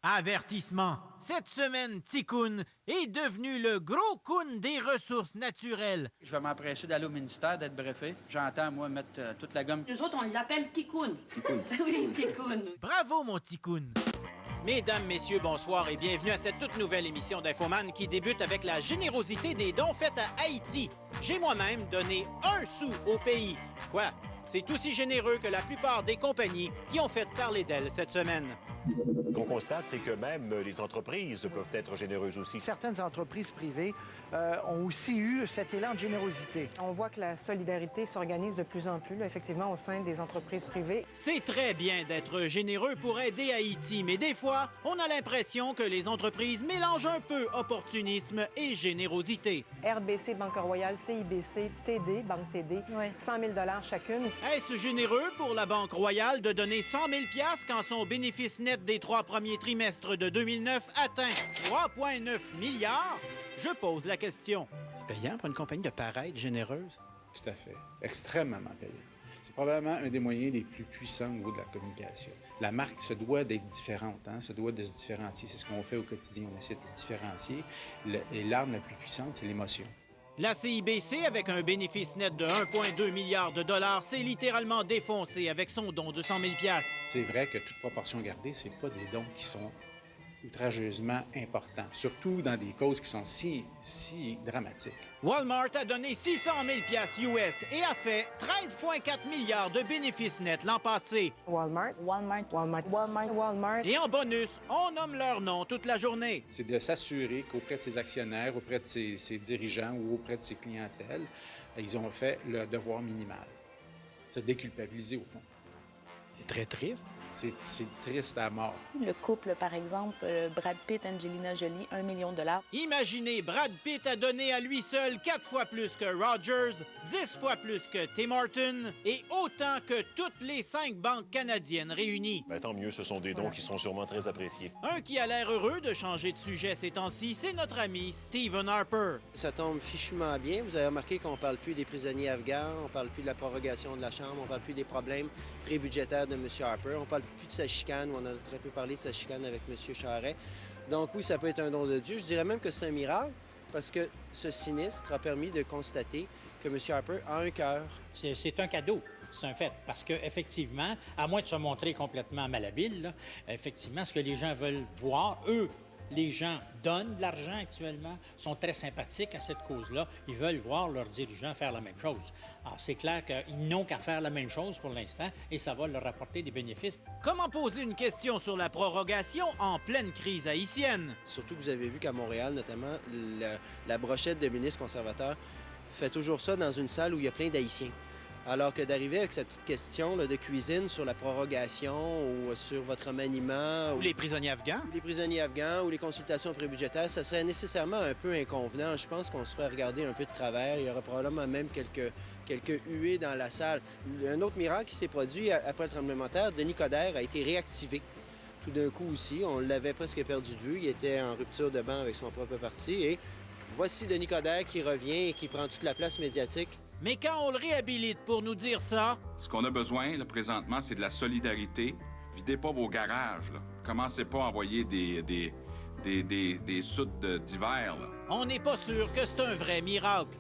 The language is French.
Avertissement. Cette semaine, Ticoun est devenu le gros coun des ressources naturelles. Je vais m'empresser d'aller au ministère, d'être brefé. J'entends, moi, mettre toute la gomme. Nous autres, on l'appelle Ticoun. Oui, Ticoun. Bravo, mon Ticoun. Mesdames, messieurs, bonsoir et bienvenue à cette toute nouvelle émission d'Infoman qui débute avec la générosité des dons faits à Haïti. J'ai moi-même donné 1 sou au pays. Quoi? C'est aussi généreux que la plupart des compagnies qui ont fait parler d'elles cette semaine. Ce qu'on constate, c'est que même les entreprises peuvent être généreuses aussi. Certaines entreprises privées ont aussi eu cet élan de générosité. On voit que la solidarité s'organise de plus en plus, là, effectivement, au sein des entreprises privées. C'est très bien d'être généreux pour aider Haïti, mais des fois, on a l'impression que les entreprises mélangent un peu opportunisme et générosité. RBC, Banque Royale, CIBC, TD, Banque TD, 100 000 chacune. Est-ce généreux pour la Banque Royale de donner 100 000 $ quand son bénéfice net des 3 premiers trimestres de 2009 atteint 3,9 milliards? Je pose la question. C'est payant pour une compagnie de paraître généreuse? Tout à fait. Extrêmement payant. C'est probablement un des moyens les plus puissants au niveau de la communication. La marque se doit d'être différente, se doit de se différencier. C'est ce qu'on fait au quotidien. On essaie de différencier. Et l'arme la plus puissante, c'est l'émotion. La CIBC, avec un bénéfice net de 1,2 milliard de dollars, s'est littéralement défoncée avec son don de 100 000 $. C'est vrai que toute proportion gardée, c'est pas des dons qui sont outrageusement importants, surtout dans des causes qui sont si dramatiques. Walmart a donné 600 000 $ US et a fait 13,4 milliards de bénéfices nets l'an passé. Walmart. Et en bonus, on nomme leur nom toute la journée. C'est de s'assurer qu'auprès de ses actionnaires, auprès de ses dirigeants ou auprès de ses clientèles, ils ont fait le devoir minimal. Se déculpabiliser au fond. C'est très triste. C'est triste à mort. Le couple, par exemple, Brad Pitt, Angelina Jolie, 1 million $. Imaginez, Brad Pitt a donné à lui seul 4 fois plus que Rogers, 10 fois plus que Tim Horton et autant que toutes les 5 banques canadiennes réunies. Tant mieux, ce sont des dons qui sont sûrement très appréciés. Un qui a l'air heureux de changer de sujet ces temps-ci, c'est notre ami Stephen Harper. Ça tombe fichument bien. Vous avez remarqué qu'on ne parle plus des prisonniers afghans, on ne parle plus de la prorogation de la Chambre, on ne parle plus des problèmes prébudgétaires de M. Harper. On parle plus de sa chicane, on a très peu parlé de sa chicane avec M. Charest. Donc oui, ça peut être un don de Dieu. Je dirais même que c'est un miracle parce que ce sinistre a permis de constater que M. Harper a un cœur. C'est un cadeau, c'est un fait. Parce qu'effectivement, à moins de se montrer complètement malhabile, là, effectivement, ce que les gens veulent voir, eux, les gens donnent de l'argent actuellement, sont très sympathiques à cette cause-là. Ils veulent voir leurs dirigeants faire la même chose. Alors, c'est clair qu'ils n'ont qu'à faire la même chose pour l'instant et ça va leur rapporter des bénéfices. Comment poser une question sur la prorogation en pleine crise haïtienne? Surtout que vous avez vu qu'à Montréal, notamment, la brochette de ministres conservateurs fait toujours ça dans une salle où il y a plein d'Haïtiens. Alors que d'arriver avec sa petite question de cuisine sur la prorogation ou sur votre maniement... Ou les prisonniers afghans. Ou les prisonniers afghans ou les consultations prébudgétaires, ça serait nécessairement un peu inconvenant. Je pense qu'on se ferait regarder un peu de travers. Il y aurait probablement même quelques huées dans la salle. Un autre miracle qui s'est produit après le tremblement de terre, Denis Coderre a été réactivé. Tout d'un coup aussi, on l'avait presque perdu de vue. Il était en rupture de banc avec son propre parti. Et voici Denis Coderre qui revient et qui prend toute la place médiatique. Mais quand on le réhabilite pour nous dire ça... Ce qu'on a besoin, là, présentement, c'est de la solidarité. Videz pas vos garages, là. Commencez pas à envoyer des soutes d'hiver, là. On n'est pas sûr que c'est un vrai miracle.